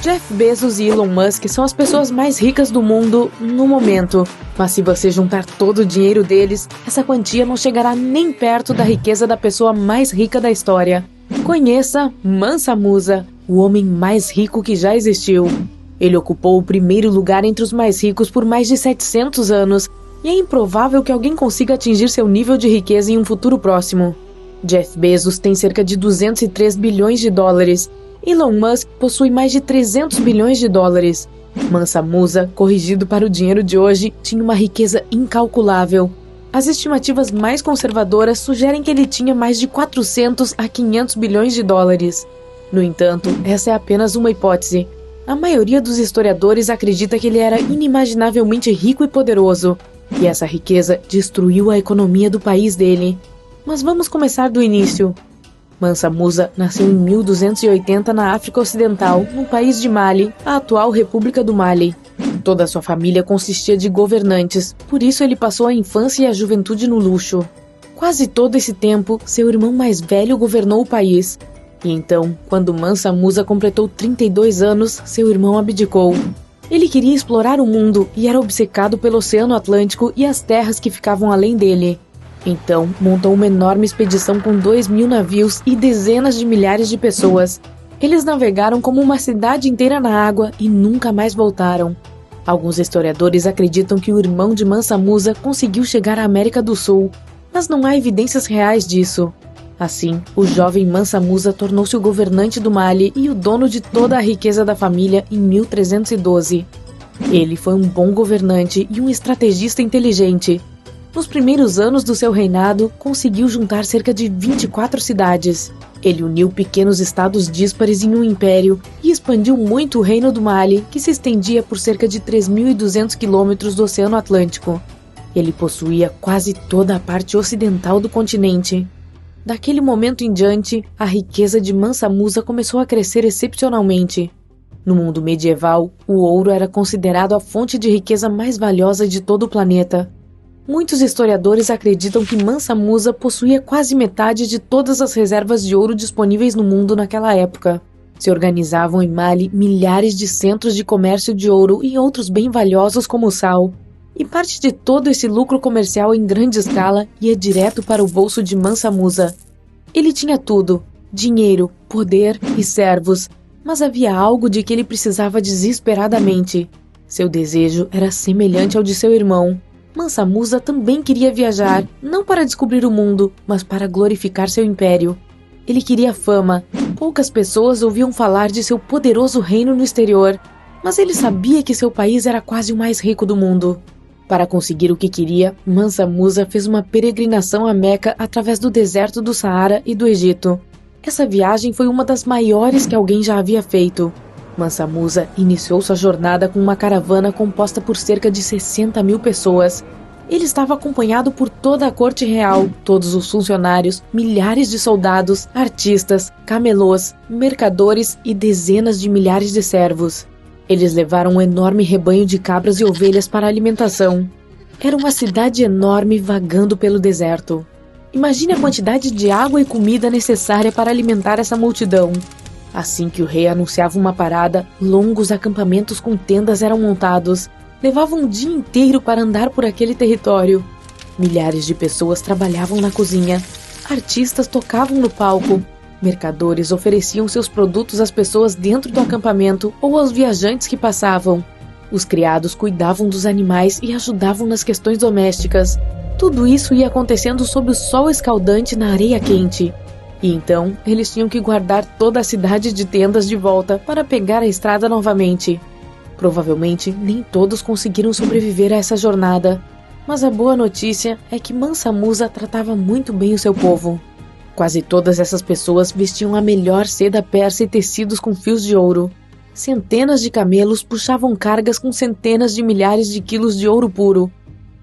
Jeff Bezos e Elon Musk são as pessoas mais ricas do mundo no momento, mas se você juntar todo o dinheiro deles, essa quantia não chegará nem perto da riqueza da pessoa mais rica da história. Conheça Mansa Musa, o homem mais rico que já existiu. Ele ocupou o primeiro lugar entre os mais ricos por mais de 700 anos, e é improvável que alguém consiga atingir seu nível de riqueza em um futuro próximo. Jeff Bezos tem cerca de 203 bilhões de dólares. Elon Musk possui mais de 300 bilhões de dólares. Mansa Musa, corrigido para o dinheiro de hoje, tinha uma riqueza incalculável. As estimativas mais conservadoras sugerem que ele tinha mais de 400 a 500 bilhões de dólares. No entanto, essa é apenas uma hipótese. A maioria dos historiadores acredita que ele era inimaginavelmente rico e poderoso, e essa riqueza destruiu a economia do país dele. Mas vamos começar do início. Mansa Musa nasceu em 1280 na África Ocidental, no país de Mali, a atual República do Mali. Toda a sua família consistia de governantes, por isso ele passou a infância e a juventude no luxo. Quase todo esse tempo, seu irmão mais velho governou o país. E então, quando Mansa Musa completou 32 anos, seu irmão abdicou. Ele queria explorar o mundo e era obcecado pelo Oceano Atlântico e as terras que ficavam além dele. Então, montou uma enorme expedição com 2.000 navios e dezenas de milhares de pessoas. Eles navegaram como uma cidade inteira na água e nunca mais voltaram. Alguns historiadores acreditam que o irmão de Mansa Musa conseguiu chegar à América do Sul, mas não há evidências reais disso. Assim, o jovem Mansa Musa tornou-se o governante do Mali e o dono de toda a riqueza da família em 1312. Ele foi um bom governante e um estrategista inteligente. Nos primeiros anos do seu reinado, conseguiu juntar cerca de 24 cidades. Ele uniu pequenos estados díspares em um império e expandiu muito o reino do Mali, que se estendia por cerca de 3.200 quilômetros do Oceano Atlântico. Ele possuía quase toda a parte ocidental do continente. Daquele momento em diante, a riqueza de Mansa Musa começou a crescer excepcionalmente. No mundo medieval, o ouro era considerado a fonte de riqueza mais valiosa de todo o planeta. Muitos historiadores acreditam que Mansa Musa possuía quase metade de todas as reservas de ouro disponíveis no mundo naquela época. Se organizavam em Mali milhares de centros de comércio de ouro e outros bem valiosos como o sal. E parte de todo esse lucro comercial em grande escala ia direto para o bolso de Mansa Musa. Ele tinha tudo: dinheiro, poder e servos. Mas havia algo de que ele precisava desesperadamente. Seu desejo era semelhante ao de seu irmão. Mansa Musa também queria viajar, não para descobrir o mundo, mas para glorificar seu império. Ele queria fama. Poucas pessoas ouviam falar de seu poderoso reino no exterior, mas ele sabia que seu país era quase o mais rico do mundo. Para conseguir o que queria, Mansa Musa fez uma peregrinação a Meca através do deserto do Saara e do Egito. Essa viagem foi uma das maiores que alguém já havia feito. Mansa Musa iniciou sua jornada com uma caravana composta por cerca de 60.000 pessoas. Ele estava acompanhado por toda a corte real, todos os funcionários, milhares de soldados, artistas, camelôs, mercadores e dezenas de milhares de servos. Eles levaram um enorme rebanho de cabras e ovelhas para a alimentação. Era uma cidade enorme vagando pelo deserto. Imagine a quantidade de água e comida necessária para alimentar essa multidão. Assim que o rei anunciava uma parada, longos acampamentos com tendas eram montados. Levavam um dia inteiro para andar por aquele território. Milhares de pessoas trabalhavam na cozinha. Artistas tocavam no palco. Mercadores ofereciam seus produtos às pessoas dentro do acampamento ou aos viajantes que passavam. Os criados cuidavam dos animais e ajudavam nas questões domésticas. Tudo isso ia acontecendo sob o sol escaldante na areia quente. E então, eles tinham que guardar toda a cidade de tendas de volta para pegar a estrada novamente. Provavelmente, nem todos conseguiram sobreviver a essa jornada. Mas a boa notícia é que Mansa Musa tratava muito bem o seu povo. Quase todas essas pessoas vestiam a melhor seda persa e tecidos com fios de ouro. Centenas de camelos puxavam cargas com centenas de milhares de quilos de ouro puro.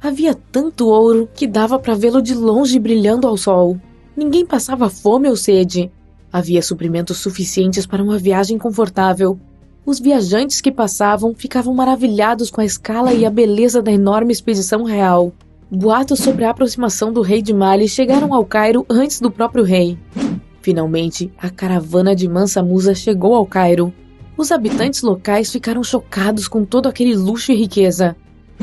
Havia tanto ouro que dava para vê-lo de longe brilhando ao sol. Ninguém passava fome ou sede. Havia suprimentos suficientes para uma viagem confortável. Os viajantes que passavam ficavam maravilhados com a escala e a beleza da enorme expedição real. Boatos sobre a aproximação do rei de Mali chegaram ao Cairo antes do próprio rei. Finalmente, a caravana de Mansa Musa chegou ao Cairo. Os habitantes locais ficaram chocados com todo aquele luxo e riqueza.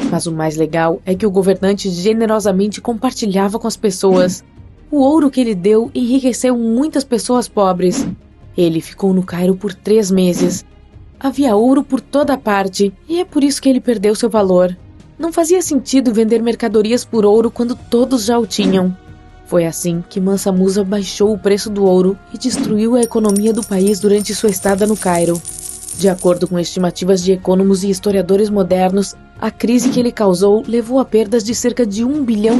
Mas o mais legal é que o governante generosamente compartilhava com as pessoas. O ouro que ele deu enriqueceu muitas pessoas pobres. Ele ficou no Cairo por 3 meses. Havia ouro por toda parte, e é por isso que ele perdeu seu valor. Não fazia sentido vender mercadorias por ouro quando todos já o tinham. Foi assim que Mansa Musa baixou o preço do ouro e destruiu a economia do país durante sua estada no Cairo. De acordo com estimativas de econômicos e historiadores modernos, a crise que ele causou levou a perdas de cerca de US$ 1,5 bilhão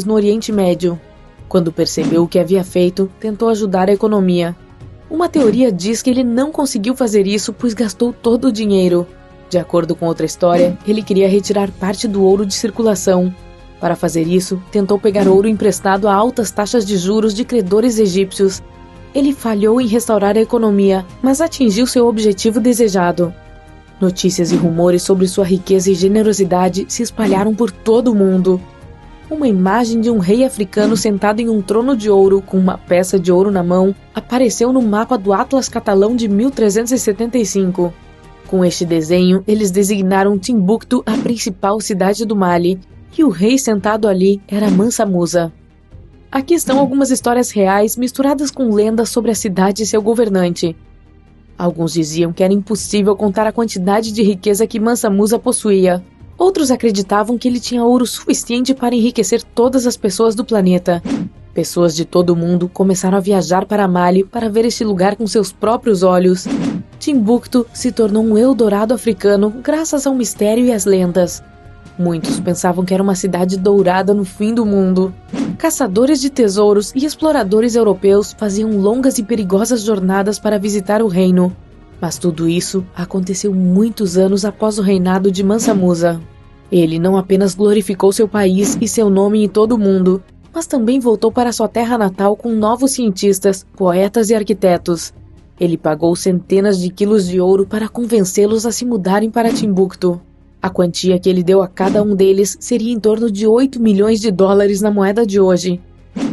no Oriente Médio. Quando percebeu o que havia feito, tentou ajudar a economia. Uma teoria diz que ele não conseguiu fazer isso pois gastou todo o dinheiro. De acordo com outra história, ele queria retirar parte do ouro de circulação. Para fazer isso, tentou pegar ouro emprestado a altas taxas de juros de credores egípcios. Ele falhou em restaurar a economia, mas atingiu seu objetivo desejado. Notícias e rumores sobre sua riqueza e generosidade se espalharam por todo o mundo. Uma imagem de um rei africano sentado em um trono de ouro com uma peça de ouro na mão apareceu no mapa do Atlas Catalão de 1375. Com este desenho, eles designaram Timbuktu a principal cidade do Mali, e o rei sentado ali era Mansa Musa. Aqui estão algumas histórias reais misturadas com lendas sobre a cidade e seu governante. Alguns diziam que era impossível contar a quantidade de riqueza que Mansa Musa possuía. Outros acreditavam que ele tinha ouro suficiente para enriquecer todas as pessoas do planeta. Pessoas de todo o mundo começaram a viajar para Mali para ver este lugar com seus próprios olhos. Timbuktu se tornou um Eldorado africano graças ao mistério e às lendas. Muitos pensavam que era uma cidade dourada no fim do mundo. Caçadores de tesouros e exploradores europeus faziam longas e perigosas jornadas para visitar o reino. Mas tudo isso aconteceu muitos anos após o reinado de Mansa Musa. Ele não apenas glorificou seu país e seu nome em todo o mundo, mas também voltou para sua terra natal com novos cientistas, poetas e arquitetos. Ele pagou centenas de quilos de ouro para convencê-los a se mudarem para Timbuktu. A quantia que ele deu a cada um deles seria em torno de US$ 8 milhões na moeda de hoje.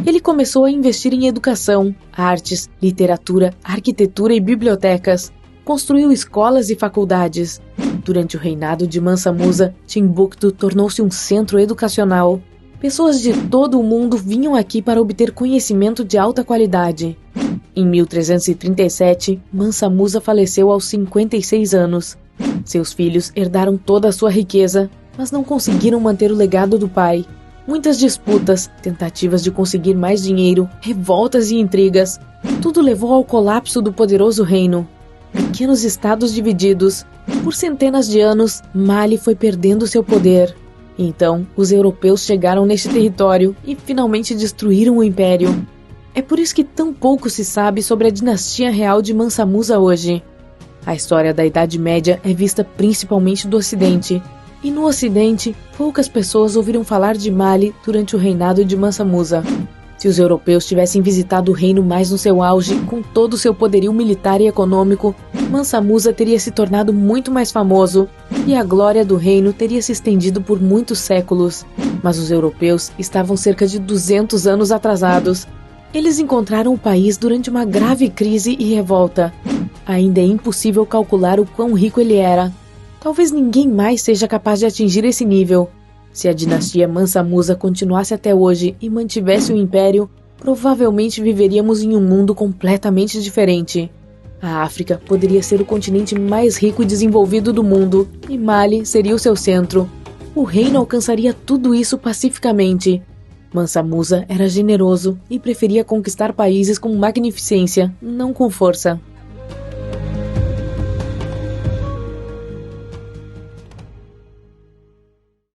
Ele começou a investir em educação, artes, literatura, arquitetura e bibliotecas. Construiu escolas e faculdades. Durante o reinado de Mansa Musa, Timbuktu tornou-se um centro educacional. Pessoas de todo o mundo vinham aqui para obter conhecimento de alta qualidade. Em 1337, Mansa Musa faleceu aos 56 anos. Seus filhos herdaram toda a sua riqueza, mas não conseguiram manter o legado do pai. Muitas disputas, tentativas de conseguir mais dinheiro, revoltas e intrigas, tudo levou ao colapso do poderoso reino. Pequenos estados divididos. Por centenas de anos, Mali foi perdendo seu poder. Então, os europeus chegaram neste território e finalmente destruíram o império. É por isso que tão pouco se sabe sobre a dinastia real de Mansa Musa hoje. A história da Idade Média é vista principalmente do Ocidente, e no Ocidente, poucas pessoas ouviram falar de Mali durante o reinado de Mansa Musa. Se os europeus tivessem visitado o reino mais no seu auge, com todo o seu poderio militar e econômico, Mansa Musa teria se tornado muito mais famoso, e a glória do reino teria se estendido por muitos séculos. Mas os europeus estavam cerca de 200 anos atrasados. Eles encontraram o país durante uma grave crise e revolta. Ainda é impossível calcular o quão rico ele era. Talvez ninguém mais seja capaz de atingir esse nível. Se a dinastia Mansa Musa continuasse até hoje e mantivesse o império, provavelmente viveríamos em um mundo completamente diferente. A África poderia ser o continente mais rico e desenvolvido do mundo, e Mali seria o seu centro. O reino alcançaria tudo isso pacificamente. Mansa Musa era generoso e preferia conquistar países com magnificência, não com força.